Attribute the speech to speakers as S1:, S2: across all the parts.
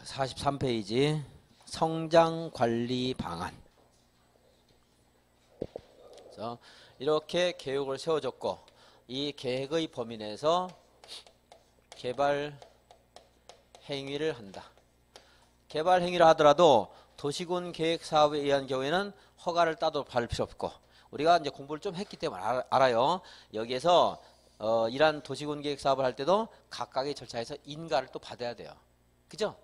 S1: 43페이지 성장관리 방안. 그래서 이렇게 계획을 세워줬고 이 계획의 범위 내에서 개발 행위를 한다. 개발 행위를 하더라도 도시군 계획 사업에 의한 경우에는 허가를 따로 받을 필요 없고, 우리가 이제 공부를 좀 했기 때문에 알아요. 여기에서 이러한 도시군 계획 사업을 할 때도 각각의 절차에서 인가를 또 받아야 돼요. 그죠?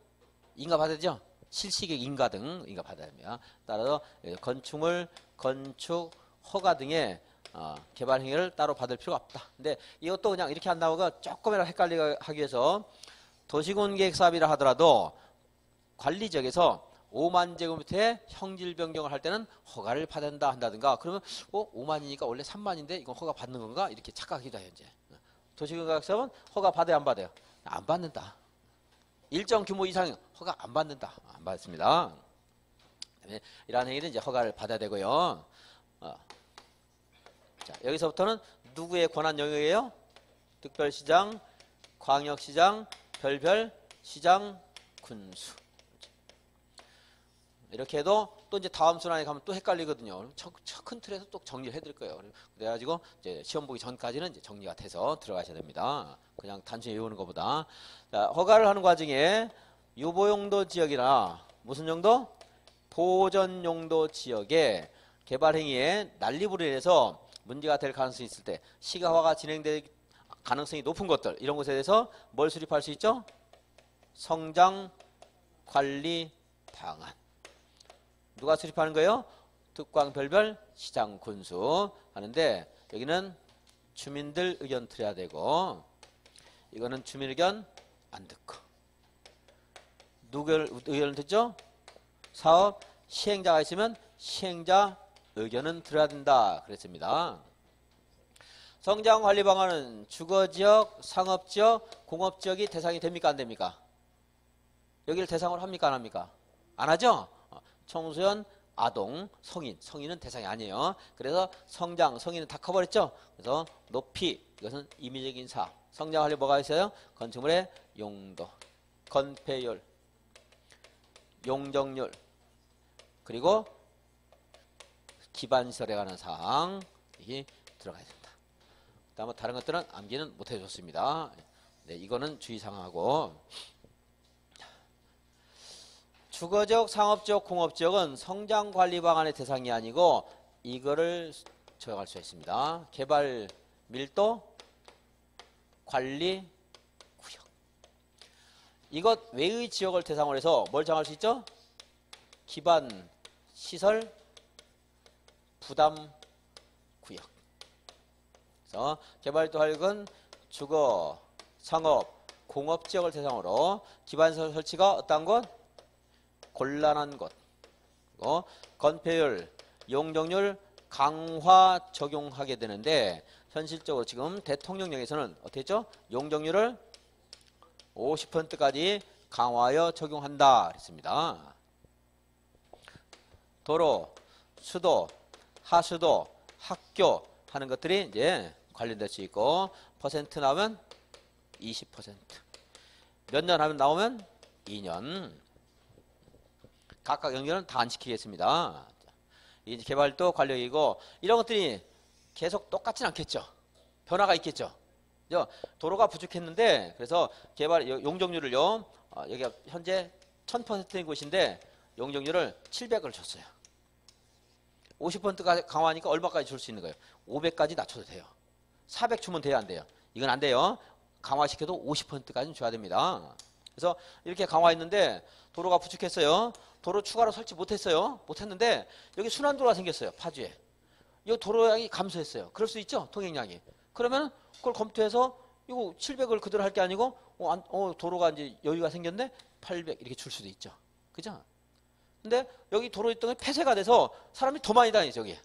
S1: 인가 받아야 되죠? 실시계획 인가 등 인가 받아야 됩니다. 따라서 건축물, 건축, 허가 등의 개발 행위를 따로 받을 필요가 없다. 근데 이것도 그냥 이렇게 안 나오고 조금이라도 헷갈리게 하기 위해서 도시군 계획 사업이라 하더라도 관리 지역에서 5만 제곱미터의 형질 변경을 할 때는 허가를 받아야 한다 한다든가, 그러면 5만이니까 원래 3만인데 이건 허가 받는 건가? 이렇게 착각하기도 해요. 이제 도시군 계획 사업은 허가 받아야 안 받아요? 안 받는다. 일정 규모 이상 허가 안 받는다. 안 받습니다. 이러한 행위는 이제 허가를 받아야 되고요. 자, 여기서부터는 누구의 권한 영역이에요? 특별시장, 광역시장, 별별시장, 군수. 이렇게 해도 또 이제 다음 순환에 가면 또 헷갈리거든요. 큰 틀에서 또 정리를 해드릴 거예요. 그래가지고 이제 시험 보기 전까지는 이제 정리가 돼서 들어가셔야 됩니다. 그냥 단순히 외우는 것보다. 자, 허가를 하는 과정에 유보용도 지역이나 무슨 용도? 보전용도 지역에 개발 행위에 난립으로 인해서 문제가 될 가능성이 있을 때, 시가화가 진행될 가능성이 높은 것들, 이런 곳에 대해서 뭘 수립할 수 있죠? 성장 관리 방안. 누가 수립하는 거예요? 특광, 별별, 시장, 군수 하는데, 여기는 주민들 의견 들어야 되고, 이거는 주민 의견 안 듣고, 누구 의견을 듣죠? 사업 시행자가 있으면 시행자 의견은 들어야 된다 그랬습니다. 성장관리 방안은 주거지역, 상업지역, 공업지역이 대상이 됩니까 안 됩니까? 여기를 대상으로 합니까 안 합니까? 안 하죠? 청소년, 아동, 성인은 대상이 아니에요. 그래서 성장, 성인은 다 커버렸죠? 그래서 높이, 이것은 임의적인 사업. 성장관리 뭐가 있어요? 건축물의 용도, 건폐율, 용적률, 그리고 기반시설에 관한 사항이 들어가야 된다. 다음에 다른 것들은 암기는 못 해줬습니다. 네, 이거는 주의사항하고, 주거지역, 상업지역, 공업지역은 성장관리 방안의 대상이 아니고 이거를 적용할 수 있습니다. 개발 밀도 관리 구역. 이것 외의 지역을 대상으로 해서 뭘 정할 수 있죠? 기반 시설 부담 구역. 그래서 개발도 활용은 주거, 상업, 공업 지역을 대상으로 기반시설 설치가 어떤 곳? 곤란한 곳. 그리고 건폐율, 용적률 강화 적용하게 되는데, 현실적으로 지금 대통령령에서는 어떻게 했죠? 용적률을 50%까지 강화하여 적용한다 그랬습니다. 도로, 수도, 하수도, 학교 하는 것들이 이제 관련될 수 있고, 퍼센트 나오면 20%. 몇 년 하면 나오면 2년. 각각 연결은 다 안 시키겠습니다. 이 개발도 관리이고, 이런 것들이 계속 똑같진 않겠죠. 변화가 있겠죠. 도로가 부족했는데, 그래서 개발 용적률을요, 여기가 현재 1000%인 곳인데 용적률을 700을 줬어요. 50%까지 강화하니까 얼마까지 줄 수 있는 거예요? 500까지 낮춰도 돼요. 400 주면 돼요, 안 돼요? 이건 안 돼요. 강화시켜도 50%까지는 줘야 됩니다. 그래서 이렇게 강화했는데 도로가 부족했어요. 도로 추가로 설치 못했어요. 못했는데 여기 순환도로가 생겼어요. 파주에. 이 도로량이 감소했어요. 그럴 수 있죠, 통행량이. 그러면 그걸 검토해서 이거 700을 그대로 할 게 아니고 도로가 이제 여유가 생겼네, 800 이렇게 줄 수도 있죠. 그죠? 근데 여기 도로 있던 게 폐쇄가 돼서 사람이 더 많이 다니죠. 여기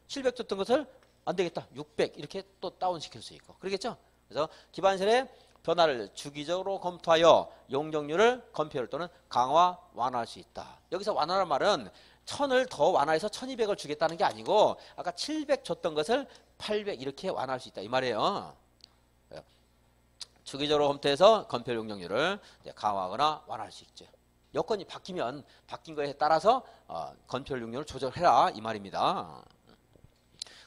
S1: 700 줬던 것을 안 되겠다, 600 이렇게 또 다운시킬 수 있고, 그러겠죠. 그래서 기반시설의 변화를 주기적으로 검토하여 용적률을 건폐율 또는 강화, 완화할 수 있다. 여기서 완화란 말은 1000을 더 완화해서 1200을 주겠다는 게 아니고, 아까 700 줬던 것을 800 이렇게 완화할 수 있다 이 말이에요. 주기적으로 검토해서 건폐율 용적률을 강화하거나 완화할 수 있죠. 여건이 바뀌면 바뀐 거에 따라서 건폐율 용률을 조절해라 이 말입니다.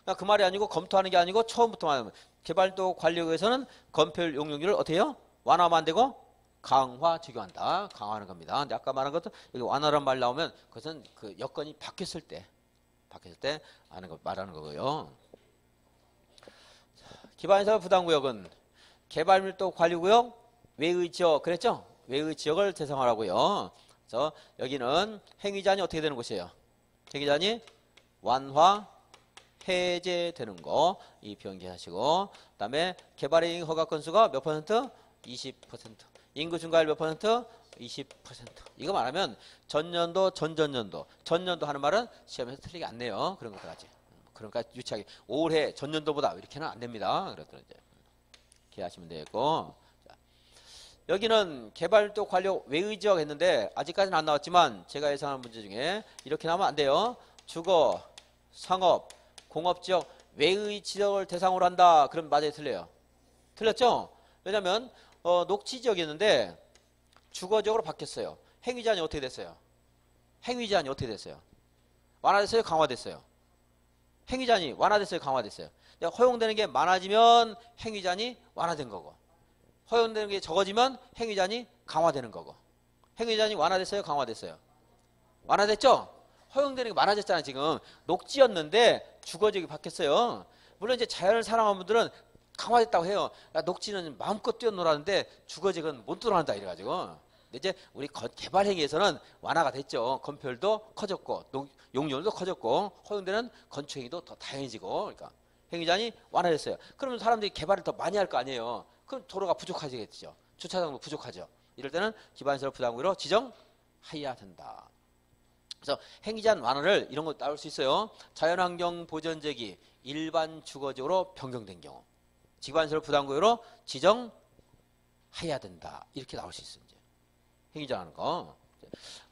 S1: 그러니까 그 말이 아니고 검토하는 게 아니고 처음부터 말하면 개발도 관리국에서는 건폐율 용률을 어떻게 해요? 완화하면 안 되고 강화 적용한다. 강화하는 겁니다. 근데 아까 말한 것도 여기 완화란 말 나오면 그것은 그 여건이 바뀌었을 때 말하는 거고요. 기반시설 부담구역은 개발밀도 관리구역 외의 지역 그랬죠? 외의 지역을 대상화하고요. 그래서 여기는 행위제한이 어떻게 되는 곳이에요? 행위제한이 완화 해제되는 거 이 변기하시고 그다음에 개발행 허가 건수가 몇 퍼센트? 20%. 인구 증가율 몇 퍼센트? 20%. 이거 말하면 전년도, 전전년도 하는 말은 시험에서 틀리게 안 내요. 그런 것까지. 그러니까 유치하게 올해 전년도보다 이렇게는 안 됩니다. 그랬더니 이제 기하시면 되고. 여기는 개발도 관료 외의 지역 했는데 아직까지는 안 나왔지만 제가 예상한 문제 중에 이렇게 나오면 안 돼요. 주거, 상업, 공업지역 외의 지역을 대상으로 한다. 그럼 맞아요, 틀려요? 틀렸죠? 왜냐면 녹지지역이었는데 주거지역으로 바뀌었어요. 행위제한이 어떻게 됐어요? 행위제한이 어떻게 됐어요? 완화됐어요? 강화됐어요? 행위제한이 완화됐어요? 강화됐어요? 허용되는 게 많아지면 행위제한이 완화된 거고 허용되는 게 적어지면 행위제한이 강화되는 거고 행위제한이 완화됐어요? 강화됐어요? 완화됐죠? 허용되는 게 많아졌잖아요. 지금 녹지였는데 주거지역이 바뀌었어요. 물론 이제 자연을 사랑하는 분들은 강화됐다고 해요. 야, 녹지는 마음껏 뛰어놀았는데 주거지역은 못 뛰어난다 이래가지고. 근데 이제 우리 개발 행위에서는 완화가 됐죠. 건폐율도 커졌고 용률도 커졌고 허용되는 건축 행위도 더 다양해지고. 그러니까 행위제한이 완화됐어요. 그러면 사람들이 개발을 더 많이 할 거 아니에요. 그럼 도로가 부족하겠죠. 주차장도 부족하죠. 이럴 때는 기반시설 부담구역으로 지정해야 된다. 그래서 행위제한 완화를 이런 거 나올 수 있어요. 자연환경 보전지역이 일반 주거지역으로 변경된 경우 기반시설 부담구역으로 지정해야 된다. 이렇게 나올 수 있어요. 이제. 행위제한하는 거.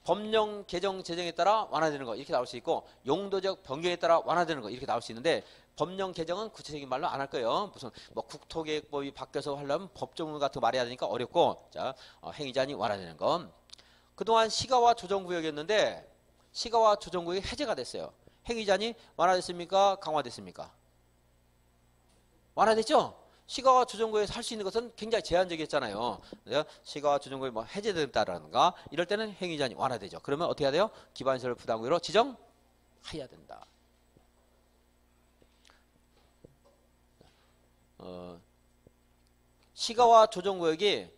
S1: 법령 개정 제정에 따라 완화되는 거 이렇게 나올 수 있고 용도적 변경에 따라 완화되는 거 이렇게 나올 수 있는데 법령 개정은 구체적인 말로 안 할 거예요. 무슨 뭐 국토계획법이 바뀌어서 하려면 법조문 같은 거 말해야 되니까 어렵고 자 행위제한이 완화되는 건 그동안 시가와 조정구역이었는데 시가와 조정구역이 해제가 됐어요. 행위제한이 완화됐습니까? 강화됐습니까? 완화됐죠? 시가와 조정구역에서 할 수 있는 것은 굉장히 제한적이었잖아요. 시가와 조정구역이 뭐 해제된다라든가 이럴 때는 행위제한이 완화되죠. 그러면 어떻게 해야 돼요? 기반시설 부담구역으로 지정해야 된다. 시가와 조정구역이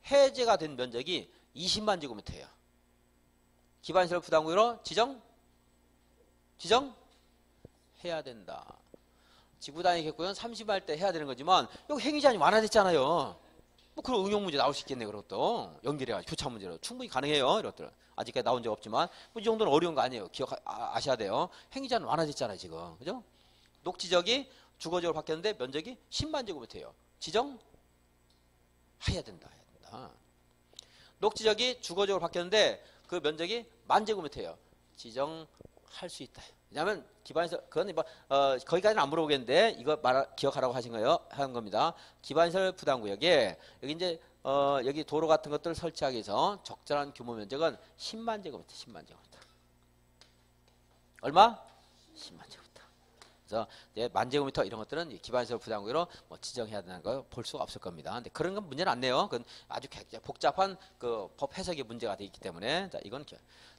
S1: 해제가 된 면적이 20만 제곱미터예요. 기반시설 부담구역으로 지정해야 된다. 지구단위 객구역은 30할 때 해야 되는 거지만 여기 행위제한이 완화됐잖아요. 뭐 그런 응용 문제 나올 수 있겠네요. 그것도 연결해가지고 교차 문제로 충분히 가능해요. 이것들은 아직까지 나온 적 없지만 뭐 이 정도는 어려운 거 아니에요. 아셔야 돼요. 행위제한 완화됐잖아요. 지금 그죠? 녹지적이 주거지역으로 바뀌었는데 면적이 10만 제곱미터예요. 지정해야 된다. 녹지적이 주거지역으로 바뀌었는데 그 면적이 10,000제곱미터예요. 지정할 수 있다. 왜냐하면 기반시설 그건 뭐 거기까지는 안 물어보겠는데 이거 기억하라고 하는 겁니다. 기반시설 부담구역에 여기 이제 여기 도로 같은 것들 설치하기 위해서 적절한 규모 면적은 10만 제곱미터, 10만 제곱미터. 얼마? 10만 제곱미터. 그래서 이제 10,000제곱미터 이런 것들은 기반시설 부담구역으로 뭐 지정해야 되는 거 볼 수가 없을 겁니다. 근데 그런 건 문제는 안 내요. 그건 아주 복잡한 그 법 해석의 문제가 되어 있기 때문에 자 이건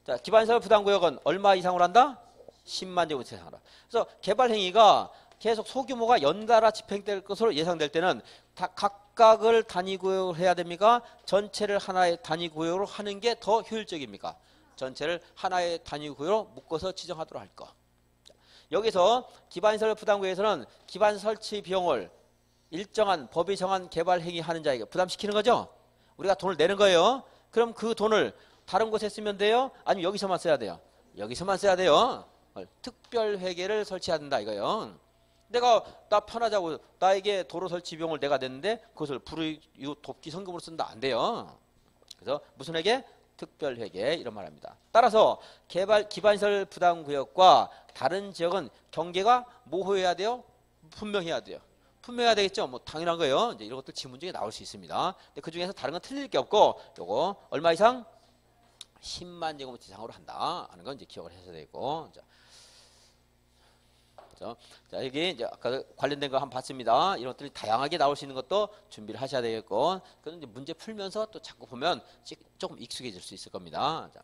S1: 자 기반시설 부담구역은 얼마 이상으로 한다? 10만 제곱미터 이상으로. 그래서 개발 행위가 계속 소규모가 연달아 집행될 것으로 예상될 때는 다 각각을 단위구역을 해야 됩니까? 전체를 하나의 단위구역으로 하는 게 더 효율적입니까? 전체를 하나의 단위구역으로 묶어서 지정하도록 할 거. 여기서 기반시설 부담구역에서는 기반 설치 비용을 일정한 법이 정한 개발 행위 하는 자에게 부담시키는 거죠. 우리가 돈을 내는 거예요. 그럼 그 돈을 다른 곳에 쓰면 돼요? 아니면 여기서만 써야 돼요? 여기서만 써야 돼요. 특별 회계를 설치해야 된다 이거예요. 나 편하자고 나에게 도로 설치 비용을 내가 냈는데 그것을 불이웃 돕기 성금으로 쓴다 안 돼요. 그래서 무슨 회계? 특별 회계 이런 말합니다. 따라서 기반시설 부담구역과 다른 지역은 경계가 모호해야 돼요. 분명해야 돼요. 분명해야 되겠죠. 뭐 당연한 거예요. 이제 이런 것들 지문 중에 나올 수 있습니다. 근데 그 중에서 다른 건 틀릴 게 없고 요거 얼마 이상? 10만 제곱미터 이상으로 한다 하는 건 이제 기억을 하셔야 되고. 자, 여기 이제 아까 관련된 거 한번 봤습니다. 이런 것들이 다양하게 나올 수 있는 것도 준비를 하셔야 되겠고, 그건 이제 문제 풀면서 또 자꾸 보면 조금 익숙해질 수 있을 겁니다. 자,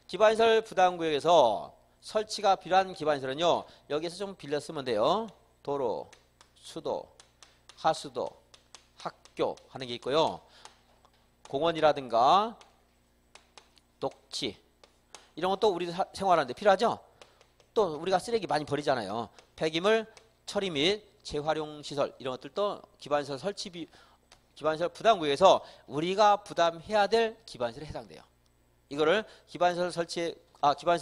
S1: 기반시설 부담구역에서 설치가 필요한 기반시설은요, 여기서 좀 빌려 쓰면 돼요. 도로, 수도, 하수도, 학교 하는 게 있고요. 공원이라든가 녹지 이런 것도 우리 생활하는데 필요하죠. 또 우리가 쓰레기 많이 버리잖아요. 폐기물 처리 및 재활용 시설 이런 것들도 기반시설 설치비 기반시설 부담구역에서 우리가 부담해야 될 기반시설에 해당돼요. 이거를 기반시설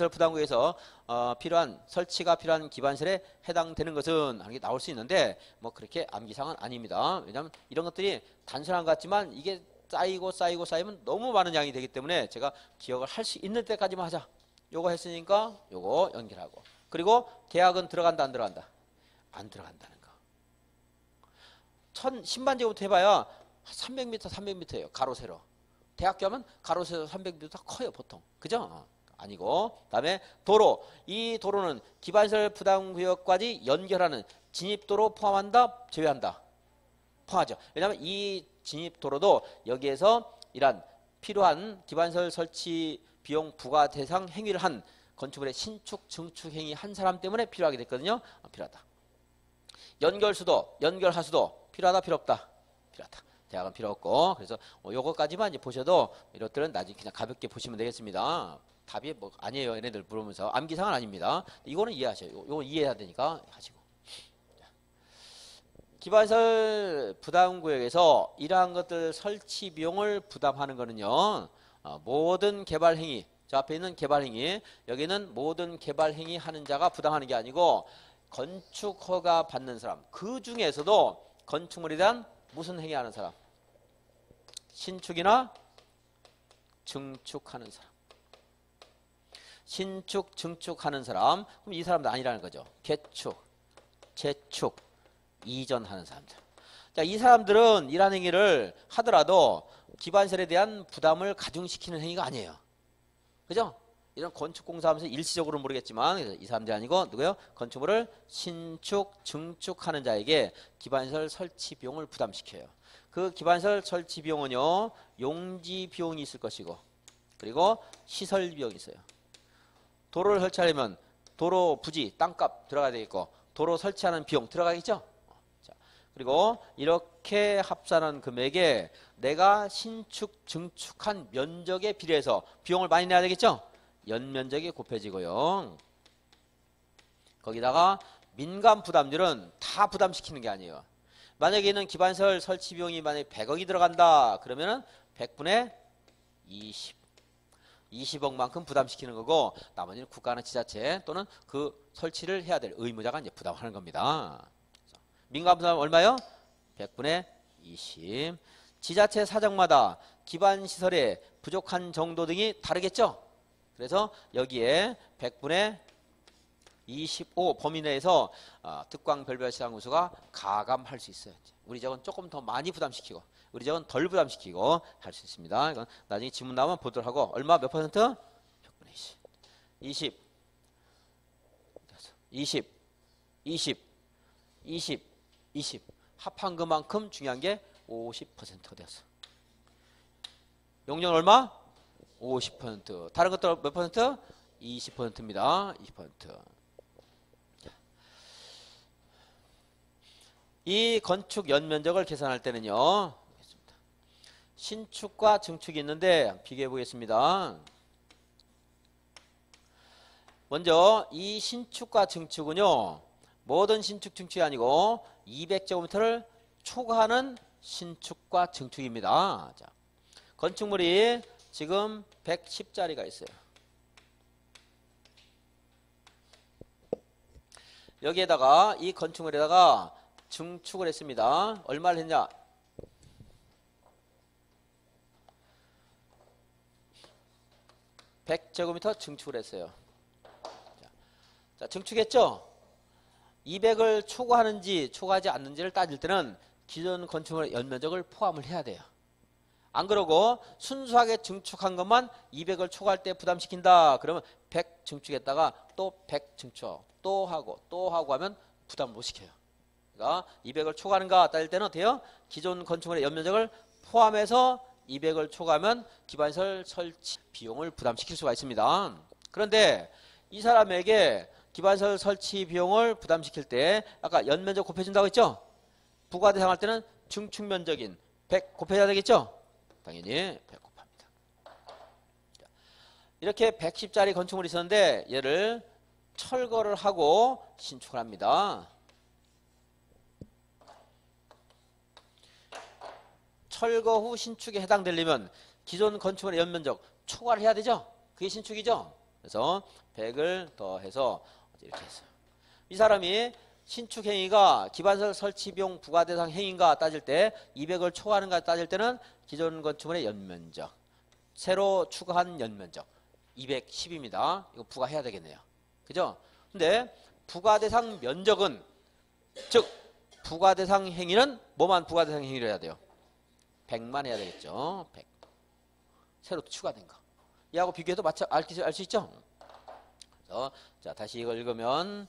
S1: 부담구역에서 필요한 설치가 필요한 기반시설에 해당되는 것은 하는 게 나올 수 있는데 뭐 그렇게 암기사항은 아닙니다. 왜냐하면 이런 것들이 단순한 것 같지만 이게 쌓이면 너무 많은 양이 되기 때문에 제가 기억을 할 수 있는 때까지만 하자. 요거 했으니까 요거 연결하고. 그리고 대학은 들어간다 안 들어간다? 안 들어간다는 거. 10만 제곱미터 해봐야 300m 300m예요. 가로 세로. 대학교 하면 가로 세로 300m 다 커요 보통. 그죠? 아니고. 다음에 도로. 이 도로는 기반시설 부담구역까지 연결하는 진입도로 포함한다? 제외한다? 포함하죠. 왜냐하면 이 진입도로도 여기에서 이러한 필요한 기반시설 설치 비용 부과 대상 행위를 한 건축물의 신축, 증축 행위 한 사람 때문에 필요하게 됐거든요. 필요하다. 연결수도, 연결하수도 필요하다, 필요 없다? 필요하다. 대학은 필요 없고. 그래서 요거까지만 이제 보셔도 이것들은 나중에 그냥 가볍게 보시면 되겠습니다. 답이 뭐 아니에요. 얘네들 물으면서 암기사항은 아닙니다. 이거는 이해하셔요. 요거 이해해야 되니까 하시고. 기반시설 부담구역에서 이러한 것들 설치 비용을 부담하는 거는요. 모든 개발행위, 저 앞에 있는 개발행위, 여기는 모든 개발행위 하는 자가 부담하는 게 아니고 건축허가 받는 사람, 그 중에서도 건축물에 대한 무슨 행위하는 사람? 신축이나 증축하는 사람. 신축, 증축하는 사람, 그럼 이 사람도 아니라는 거죠. 개축, 재축, 이전하는 사람들. 자, 이 사람들은 이러한 행위를 하더라도 기반시설에 대한 부담을 가중시키는 행위가 아니에요. 그죠? 이런 건축공사하면서 일시적으로는 모르겠지만 이 사람들이 아니고 누구요? 건축물을 신축, 증축하는 자에게 기반시설 설치 비용을 부담시켜요. 그 기반시설 설치 비용은요. 용지 비용이 있을 것이고 그리고 시설 비용이 있어요. 도로를 설치하려면 도로 부지, 땅값 들어가야 되겠고 도로 설치하는 비용 들어가겠죠? 그리고 이렇게 합산한 금액에 내가 신축, 증축한 면적에 비례해서 비용을 많이 내야 되겠죠? 연면적이 곱해지고요. 거기다가 민간 부담률은 다 부담시키는 게 아니에요. 만약에 있는 기반시설 설치 비용이 만약에 100억이 들어간다. 그러면은 100분의 20. 20억만큼 부담시키는 거고 나머지는 국가나 지자체 또는 그 설치를 해야 될 의무자가 이제 부담하는 겁니다. 민간 부담 얼마요? 100분의 20. 지자체 사정마다 기반시설의 부족한 정도 등이 다르겠죠? 그래서 여기에 100분의 25 범위 내에서 특광 별별 시장 우수가 가감할 수 있어요. 우리 지역은 조금 더 많이 부담시키고 우리 지역은 덜 부담시키고 할 수 있습니다. 이건 나중에 지문 나오면 보도록 하고 얼마 몇 퍼센트? 100분의 20. 20. 20. 20. 20. 합한 것만큼 중요한 게 50%가 되었어. 용적은 얼마? 50%. 다른 것들 몇 퍼센트? 20%입니다. 20%. 이 건축 연면적을 계산할 때는요. 신축과 증축이 있는데 비교해 보겠습니다. 먼저 이 신축과 증축은요. 모든 신축, 증축이 아니고 200제곱미터를 초과하는 신축과 증축입니다. 자, 건축물이 지금 110짜리가 있어요. 여기에다가 이 건축물에다가 증축을 했습니다. 얼마를 했냐? 100제곱미터 증축을 했어요. 자, 증축했죠? 200을 초과하는지 초과하지 않는지를 따질 때는 기존 건축물의 연면적을 포함을 해야 돼요. 안 그러고 순수하게 증축한 것만 200을 초과할 때 부담시킨다. 그러면 100 증축했다가 또 100 증축 또 하고 하면 부담 못 시켜요. 그러니까 200을 초과하는가 따질 때는 어때요? 기존 건축물의 연면적을 포함해서 200을 초과하면 기반시설 설치 비용을 부담시킬 수가 있습니다. 그런데 이 사람에게 기반시설 설치 비용을 부담시킬 때 아까 연면적 곱해준다고 했죠? 부과 대상할 때는 증축 면적인 100 곱해야 되겠죠? 당연히 100 곱합니다. 이렇게 110짜리 건축물이 있었는데 얘를 철거를 하고 신축을 합니다. 철거 후 신축에 해당되려면 기존 건축물의 연면적 초과를 해야 되죠? 그게 신축이죠? 그래서 100을 더해서 이렇게 했어요. 이 사람이 신축 행위가 기반시설 설치 비용 부과 대상 행위인가 따질 때 200을 초과하는가 따질 때는 기존 건축물의 연면적 새로 추가한 연면적 210입니다. 이거 부과해야 되겠네요. 그죠? 근데 부과 대상 면적은 즉 부과 대상 행위는 뭐만 부과 대상 행위를 해야 돼요? 100만 해야 되겠죠. 100. 새로 추가된 거. 이하고 비교해도 알 수 있죠? 그래서 자, 다시 이걸 읽으면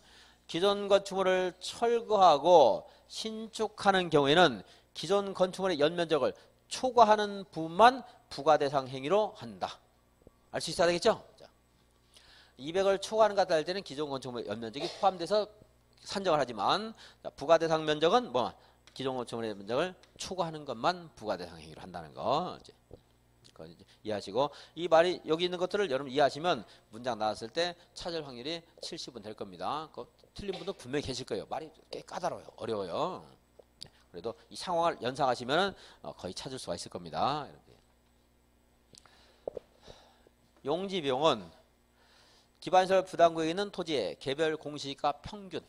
S1: 기존 건축물을 철거하고 신축하는 경우에는 기존 건축물의 연면적을 초과하는 부분만 부과 대상 행위로 한다. 알 수 있어야 되겠죠? 자, 200을 초과하는 것 같을 때는 기존 건축물의 연면적이 포함돼서 산정을 하지만 자, 부과 대상 면적은 뭐 기존 건축물의 면적을 초과하는 것만 부과 대상 행위로 한다는 거 이제 이해하시고 이 말이 여기 있는 것들을 여러분 이해하시면 문장 나왔을 때 찾을 확률이 70은 될 겁니다. 틀린 분도 분명히 계실 거예요. 말이 꽤 까다로워요. 어려워요. 그래도 이 상황을 연상하시면 거의 찾을 수가 있을 겁니다. 용지 비용은 기반시설 부담구역에 있는 토지의 개별 공시지가 평균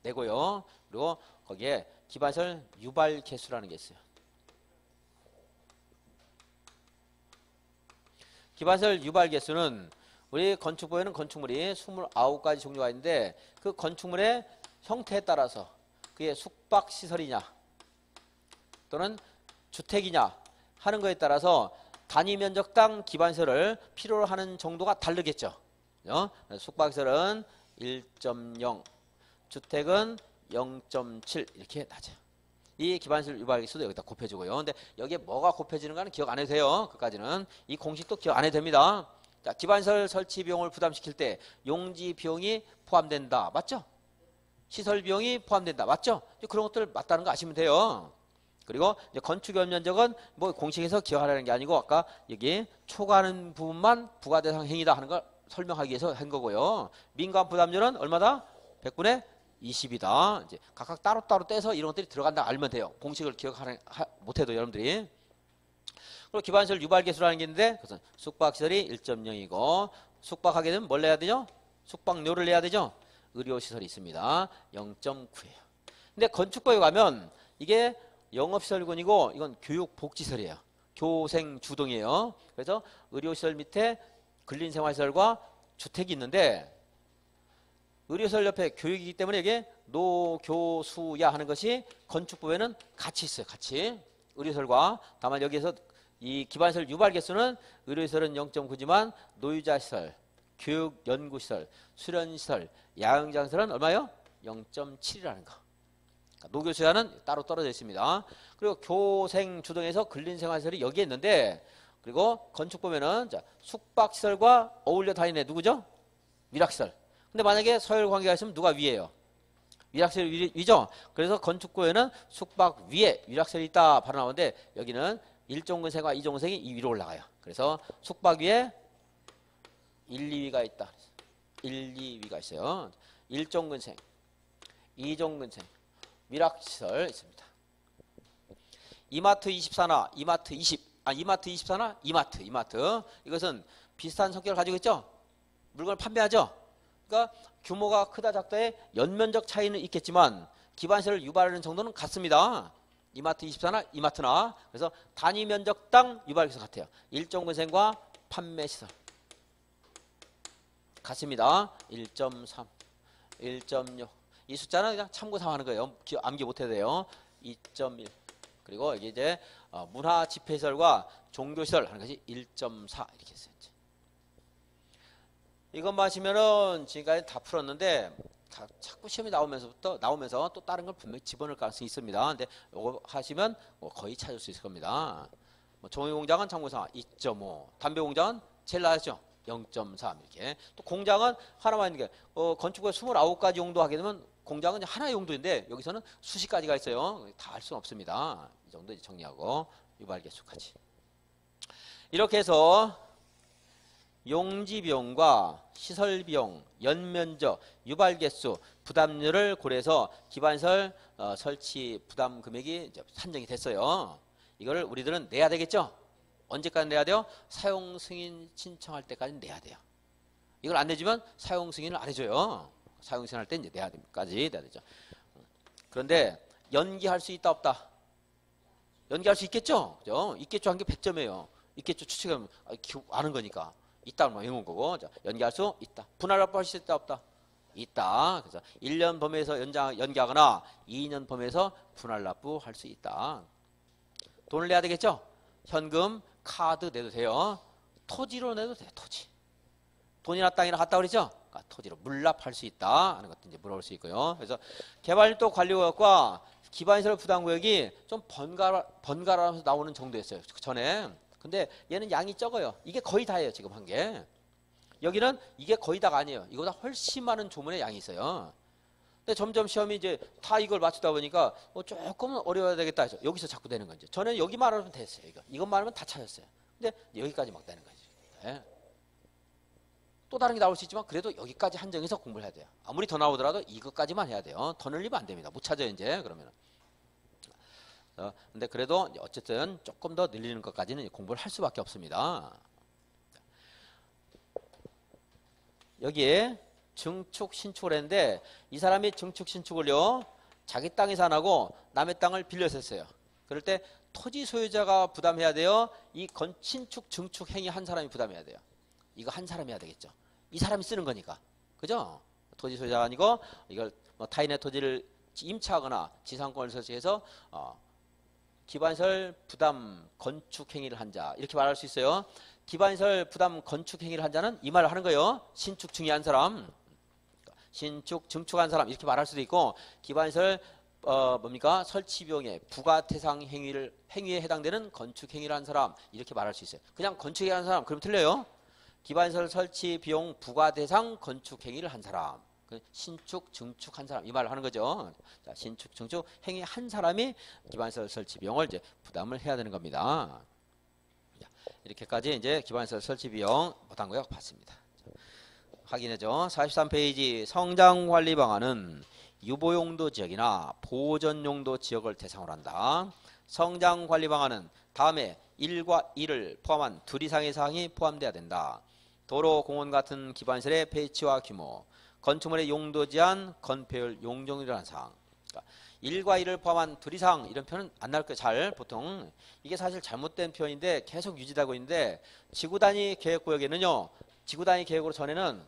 S1: 내고요. 그리고 거기에 기반시설 유발 개수라는 게 있어요. 기반시설 유발 개수는 우리 건축법에는 건축물이 29가지 종류가 있는데 그 건축물의 형태에 따라서 그게 숙박시설이냐 또는 주택이냐 하는 거에 따라서 단위 면적당 기반시설을 필요로 하는 정도가 다르겠죠. 숙박시설은 1.0, 주택은 0.7 이렇게 낮아요. 이 기반시설 유발 개수도 여기다 곱해주고요. 근데 여기에 뭐가 곱해지는가는 기억 안 해도 돼요. 그까지는 이 공식도 기억 안 해도 됩니다. 자, 기반시설 설치 비용을 부담시킬 때 용지 비용이 포함된다. 맞죠? 시설 비용이 포함된다. 맞죠? 그런 것들 맞다는 거 아시면 돼요. 그리고 이제 건축 연면적은 뭐 공식에서 기억하라는 게 아니고 아까 여기 초과하는 부분만 부과 대상 행위다 하는 걸 설명하기 위해서 한 거고요. 민간 부담률은 얼마다? 100분의 20이다. 이제 각각 따로따로 떼서 이런 것들이 들어간다 알면 돼요. 공식을 못해도 여러분들이. 그리고 기반시설 유발 개수라는 게 있는데 그것은 숙박시설이 1.0이고 숙박하게 되면 뭘 내야 되죠? 숙박료를 내야 되죠? 의료시설이 있습니다. 0.9예요. 근데 건축법에 가면 이게 영업시설군이고 이건 교육복지시설이에요. 교생주동이에요. 그래서 의료시설 밑에 근린생활시설과 주택이 있는데 의료시설 옆에 교육이기 때문에 이게 노교수야 하는 것이 건축법에는 같이 있어요. 같이. 의료시설과 다만 여기에서 이 기반시설 유발 개수는 의료시설은 0.9지만 노유자시설, 교육연구시설, 수련시설, 야영장시설은 얼마요? 0.7이라는 거. 그러니까 노교수야는 따로 떨어져 있습니다. 그리고 교생주동에서 근린생활시설이 여기에 있는데 그리고 건축법에는 자, 숙박시설과 어울려 다니네 누구죠? 위락시설. 근데 만약에 서열 관계가 있으면 누가 위에요? 위락시설 위죠? 그래서 건축법에는 숙박 위에 위락시설이 있다 바로 나오는데 여기는 1종근생과 2종근생이 이 위로 올라가요. 그래서 숙박 위에 1, 2위가 있다. 1, 2위가 있어요. 1종근생, 2종근생, 위락시설 있습니다. 이마트 24나 이마트 20, 이마트 24나 이마트. 이것은 비슷한 성격을 가지고 있죠? 물건을 판매하죠? 그러니까 규모가 크다 작다의 연면적 차이는 있겠지만 기반시설을 유발하는 정도는 같습니다. 이마트 24나 이마트나. 그래서 단위 면적당 유발 개수 같아요. 1종근생과 판매시설 같습니다. 1.3, 1.6. 이 숫자는 그냥 참고 삼아하는 거예요. 암기 못해도 돼요. 2.1, 그리고 여기 이제 문화 집회시설과 종교시설 하는 것이 1.4 이렇게 했어요. 이것만 하시면은 지금까지 다 풀었는데 자꾸 시험이 나오면서 또 다른 걸 분명히 집어넣을 가능성이 있습니다. 근데 이거 하시면 거의 찾을 수 있을 겁니다. 종이공장은 참고상 2.5, 담배공장은 제일 낮았죠. 0.3 이렇게. 또 공장은 하나만 있는 게 건축에 29가지 용도 하게 되면 공장은 하나의 용도인데 여기서는 수십 가지가 있어요. 다 할 수는 없습니다. 이 정도 정리하고 유발개수까지. 이렇게 해서 용지비용과 시설비용, 연면적, 유발개수, 부담률을 고려해서 기반시설 설치 부담 금액이 이제 산정이 됐어요. 이걸 우리들은 내야 되겠죠? 언제까지 내야 돼요? 사용 승인 신청할 때까지 내야 돼요. 이걸 안 내주면 사용 승인을 안 해줘요. 사용 승인할 때 이제 내야 되죠. 그런데 연기할 수 있다 없다? 연기할 수 있겠죠? 그죠? 있겠죠 한 게 100점이에요. 있겠죠 추측하면 아는 거니까. 있다는 말 외운 거고. 자, 연기할 수 있다. 분할 납부할 수 있다 없다? 있다. 그래서 1년 범위에서 연기하거나 2년 범위에서 분할 납부할 수 있다. 돈을 내야 되겠죠? 현금, 카드 내도 돼요. 토지로 내도 돼요. 토지. 돈이나 땅이나 같다 그랬죠? 그러니까 토지로 물납할 수 있다 하는 것도 이제 물어볼 수 있고요. 그래서 개발일도 관리구역과 기반시설 부담구역이 좀 번갈아가면서 나오는 정도였어요. 그 전에. 근데 얘는 양이 적어요. 이게 거의 다예요. 지금 한 게. 여기는 이게 거의 다가 아니에요. 이거보다 훨씬 많은 조문의 양이 있어요. 근데 점점 시험이 이제 다 이걸 맞추다 보니까 조금 어려워야 되겠다 해서 여기서 자꾸 되는 건지. 전에는 여기만 하면 됐어요. 이것만 하면 다 찾았어요. 근데 여기까지 막 되는 거지. 네. 또 다른 게 나올 수 있지만 그래도 여기까지 한정해서 공부를 해야 돼요. 아무리 더 나오더라도 이것까지만 해야 돼요. 더 늘리면 안 됩니다. 못 찾아요 이제 그러면은. 근데 그래도 어쨌든 조금 더 늘리는 것까지는 공부를 할 수밖에 없습니다. 여기에 증축 신축을 했는데 이 사람이 증축 신축을요 자기 땅에서 안 하고 남의 땅을 빌려서 했어요. 그럴 때 토지 소유자가 부담해야 돼요. 이 신축 증축 행위 한 사람이 부담해야 돼요. 이거 한 사람이 해야 되겠죠. 이 사람이 쓰는 거니까. 그죠? 토지 소유자가 아니고 이걸 타인의 토지를 임차하거나 지상권을 설치해서 기반시설 부담 건축 행위를 한 자 이렇게 말할 수 있어요. 기반시설 부담 건축 행위를 한 자는 이 말을 하는 거예요. 신축 증여한 사람, 신축 증축한 사람 이렇게 말할 수도 있고 기반시설 뭡니까 설치 비용의 부과 대상 행위에 해당되는 건축 행위를 한 사람 이렇게 말할 수 있어요. 그냥 건축 행위를 한 사람 그럼 틀려요. 기반시설 설치 비용 부과 대상 건축 행위를 한 사람. 신축, 증축한 사람 이 말을 하는 거죠. 자, 신축, 증축 행위 한 사람이 기반시설 설치 비용을 이제 부담을 해야 되는 겁니다. 자, 이렇게까지 이제 기반시설 설치 비용 부담구역 봤습니다. 자, 확인해죠. 43페이지 성장관리 방안은 유보용도 지역이나 보전용도 지역을 대상으로 한다. 성장관리 방안은 다음에 1과 2를 포함한 둘 이상의 사항이 포함돼야 된다. 도로, 공원 같은 기반시설의 배치와 규모, 건축물의 용도 제한, 건폐율, 용적률이라는 사항. 그러니까 1과 2를 포함한 둘 이상 이런 표현은 안 나올 거예요. 잘 보통 이게 사실 잘못된 표현인데 계속 유지되고 있는데 지구단위 계획구역에는요. 지구단위 계획으로 전에는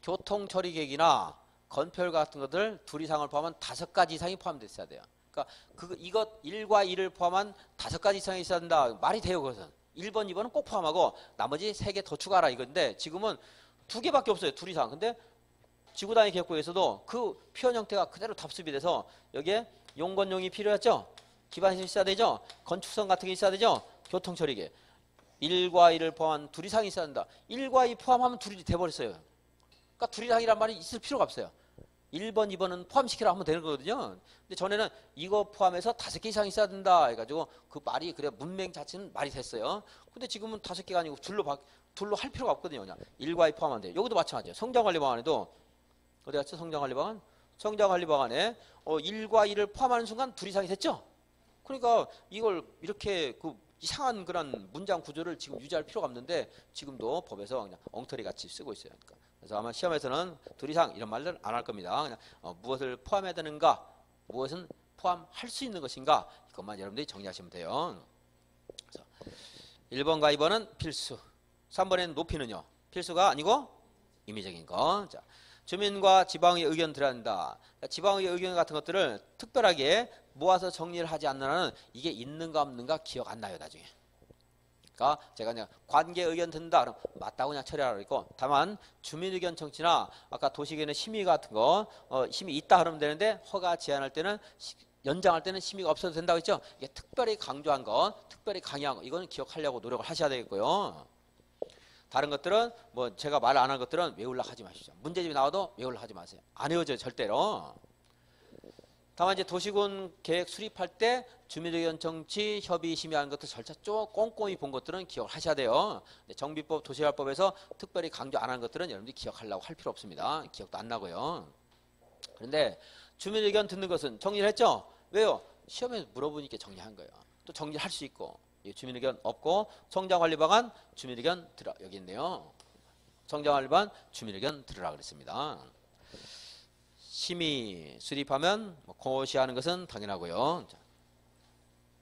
S1: 교통처리계획이나 건폐율 같은 것들 둘 이상을 포함한 5가지 이상이 포함되어 있어야 돼요. 그러니까 이것 1과 2를 포함한 5가지 이상이 있어야 된다. 말이 돼요. 그것은 1번, 2번은 꼭 포함하고 나머지 3개 더 추가하라 이건데 지금은 2개밖에 없어요. 둘 이상. 근데 지구단위 계획구에서도 그 표현 형태가 그대로 답습이 돼서 여기에 용건용이 필요했죠. 기반시설이 있어야 되죠. 건축성 같은 게 있어야 되죠. 교통처리계. 1과 2를 포함한 둘 이상이 있어야 된다. 1과 2 포함하면 둘이 돼버렸어요. 그러니까 둘 이상이란 말이 있을 필요가 없어요. 1번, 2번은 포함시키라 하면 되는 거거든요. 근데 전에는 이거 포함해서 5개 이상 있어야 된다 해가지고 그 말이 그래 문맹 자체는 말이 됐어요. 근데 지금은 5개가 아니고 둘로 할 필요가 없거든요. 그냥 1과 2 포함하면 돼요. 여기도 마찬가지예요. 성장관리 방안에도 어디 갔죠? 성장관리 방안? 성장관리 방안에 1과 2를 포함하는 순간 둘 이상이 됐죠? 그러니까 이걸 이렇게 그 이상한 그런 문장 구조를 지금 유지할 필요가 없는데 지금도 법에서 그냥 엉터리 같이 쓰고 있어요. 그러니까. 그래서 아마 시험에서는 둘 이상 이런 말을 안 할 겁니다. 그냥 무엇을 포함해야 되는가, 무엇은 포함할 수 있는 것인가 이것만 여러분들이 정리하시면 돼요. 그래서 1번과 2번은 필수, 3번에는 높이는요 필수가 아니고 임의적인 거. 자, 주민과 지방의 의견 들어야 한다. 그러니까 지방의 의견 같은 것들을 특별하게 모아서 정리를 하지 않는 한은 이게 있는가 없는가 기억 안 나요, 나중에. 그러니까 제가 그냥 관계 의견 듣는다 그럼 맞다고 그냥 처리하라고 했고, 다만 주민 의견 청취나 아까 도시계획의 심의 같은 거 심의 있다 그러면 되는데, 허가 제한할 때는 연장할 때는 심의가 없어도 된다고 했죠. 이게 특별히 강조한 거, 특별히 강의한 거, 이거는 기억하려고 노력을 하셔야 되겠고요. 다른 것들은 뭐 제가 말 안 한 것들은 외우려고 하지 마십시오. 문제집이 나와도 외우려고 하지 마세요. 안 외워져요, 절대로. 다만 이제 도시군 계획 수립할 때 주민의견 청취 협의 심의하는 것도 절차 좀 꼼꼼히 본 것들은 기억을 하셔야 돼요. 정비법 도시개발법에서 특별히 강조 안 한 것들은 여러분들이 기억하려고 할 필요 없습니다. 기억도 안 나고요. 그런데 주민의견 듣는 것은 정리를 했죠? 왜요? 시험에서 물어보니까 정리한 거예요. 또 정리를 할 수 있고. 주민의견 없고 성장관리 방안 주민의견 들어. 여기 있네요. 성장관리 방안 주민의견 들으라 그랬습니다. 심의 수립하면 고시하는 것은 당연하고요.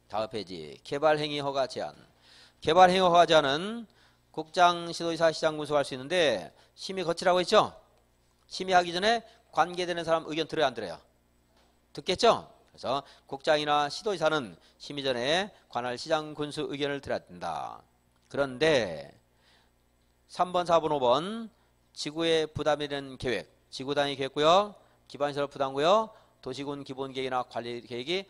S1: 다음 페이지 개발행위 허가 제한. 개발행위 허가 제한은 국장, 시도지사, 시장 군수가 할 수 있는데 심의 거치라고 했죠? 심의하기 전에 관계되는 사람 의견 들어야 안 들어요? 듣겠죠? 그래서 국장이나 시도지사는 심의 전에 관할 시장 군수 의견을 들어야 된다. 그런데 3번, 4번, 5번 지구에 부담이 되는 계획, 지구 단위 계획구역, 기반시설 부담구역, 도시군 기본계획이나 관리계획이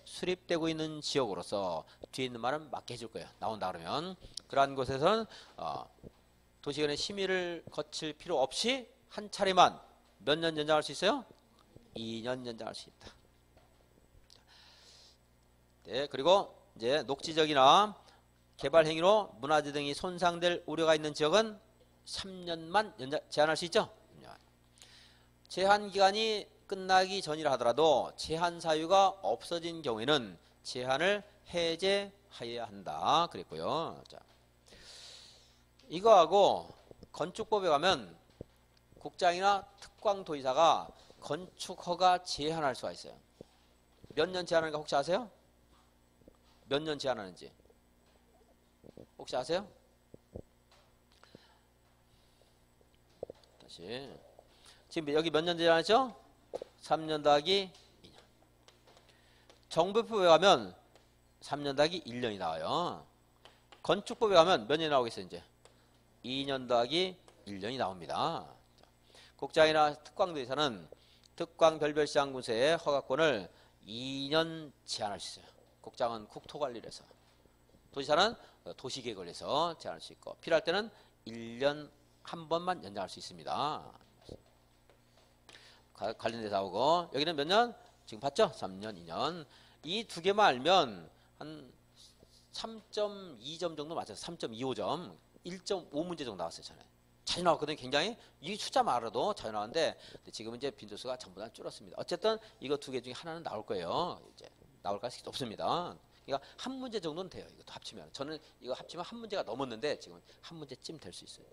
S1: 수립되고 있는 지역으로서 뒤에 있는 말은 맞게 해줄 거예요. 나온다 그러면. 그러한 곳에서는 도시군의 심의를 거칠 필요 없이 한 차례만 몇 년 연장할 수 있어요? 2년 연장할 수 있다. 네, 그리고 이제 녹지적이나 개발 행위로 문화재 등이 손상될 우려가 있는 지역은 3년만 제한할 수 있죠. 제한 기간이 끝나기 전이라 하더라도 제한 사유가 없어진 경우에는 제한을 해제해야 한다 그랬고요. 자, 이거하고 건축법에 가면 국장이나 특광도지사가 건축허가 제한할 수가 있어요. 몇 년 제한하는가 혹시 아세요? 몇 년 제한하는지 혹시 아세요? 다시 지금 여기 몇 년 제한하죠? 3년 더하기 2년. 정부법에 가면 3년 더하기 1년이 나와요. 건축법에 가면 몇 년이 나오겠어요? 이제 2년 더하기 1년이 나옵니다. 국장이나 특광도지사는 특광별별시장군수의 허가권을 2년 제한할 수 있어요. 국장은 국토관리를 해서, 도지사는 도시계획을 해서 제한할 수 있고, 필요할 때는 1년 한 번만 연장할 수 있습니다. 관련돼서 나오고, 여기는 몇 년? 지금 봤죠? 3년, 2년. 이 두 개만 알면 한 3.2점 정도 맞아요. 3.25점. 1.5문제 정도 나왔어요, 전에. 잘 나왔거든요, 굉장히. 이 숫자만 알아도 잘 나왔는데, 지금 이제 빈도수가 전부 다 줄었습니다. 어쨌든 이거 두 개 중에 하나는 나올 거예요. 이제 나올 가능성이 없습니다. 그러니까 한 문제 정도는 돼요. 이것도 합치면. 저는 이거 합치면 한 문제가 넘었는데 지금 한 문제쯤 될 수 있어요.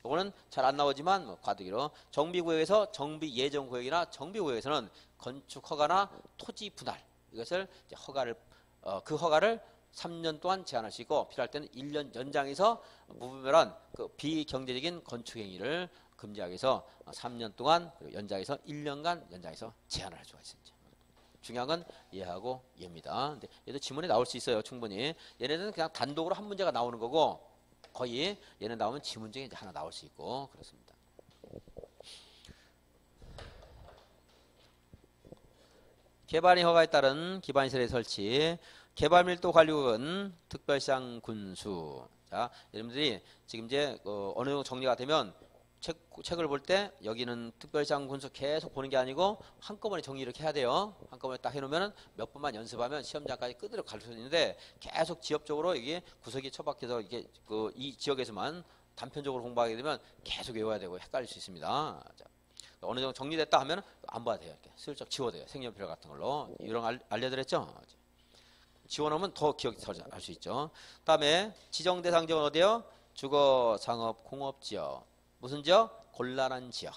S1: 이거는 잘 안 나오지만 과도기로 정비구역에서 정비예정구역이나 정비구역에서는 건축허가나 토지 분할 이것을 이제 허가를 그 허가를 3년 동안 제한할 수 있고, 필요할 때는 1년 연장해서 무분별한 그 비경제적인 건축행위를 금지하기 위해서 3년 동안 연장해서 1년간 연장해서 제한을 할 수가 있습니다. 중요한 건 예하고 예입니다. 근데 얘도 지문에 나올 수 있어요, 충분히. 얘네들은 그냥 단독으로 한 문제가 나오는 거고, 거의 얘는 나오면 지문 중에 이제 하나 나올 수 있고 그렇습니다. 개발이 허가에 따른 기반시설의 설치, 개발밀도관리국은 특별시장 군수. 자, 여러분들이 지금 이제 어느 정도 정리가 되면 책을 볼 때 여기는 특별시장 군수 계속 보는 게 아니고 한꺼번에 정리 이렇게 해야 돼요. 한꺼번에 딱 해놓으면 몇 번만 연습하면 시험장까지 끄드러 갈 수 있는데, 계속 지역적으로 이게 구석이 처박혀서 이게 이 지역에서만 단편적으로 공부하게 되면 계속 외워야 되고 헷갈릴 수 있습니다. 자, 어느 정도 정리됐다 하면 안 봐야 돼요. 이렇게 슬쩍 지워도 돼요. 색연필 같은 걸로. 이런 거 알려드렸죠? 지워놓으면 더 기억이 잘 할 수 있죠. 다음에 지정 대상 지역은 어디요? 주거, 상업, 공업 지역. 무슨 지역? 곤란한 지역.